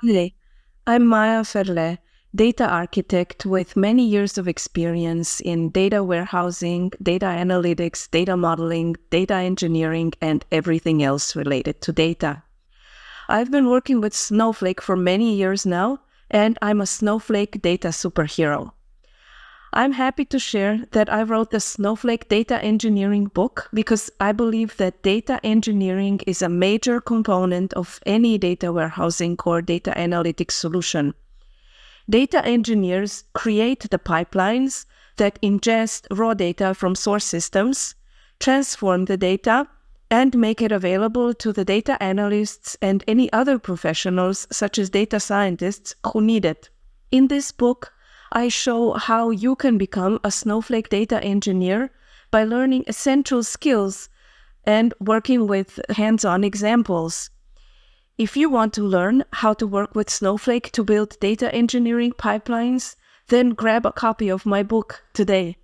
Hi, I'm Maja Ferle, data architect with many years of experience in data warehousing, data analytics, data modeling, data engineering, and everything else related to data. I've been working with Snowflake for many years now, and I'm a Snowflake data superhero. I'm happy to share that I wrote the Snowflake Data Engineering book because I believe that data engineering is a major component of any data warehousing or data analytics solution. Data engineers create the pipelines that ingest raw data from source systems, transform the data, and make it available to the data analysts and any other professionals, such as data scientists, who need it. In this book, I show how you can become a Snowflake data engineer by learning essential skills and working with hands-on examples. If you want to learn how to work with Snowflake to build data engineering pipelines, then grab a copy of my book today.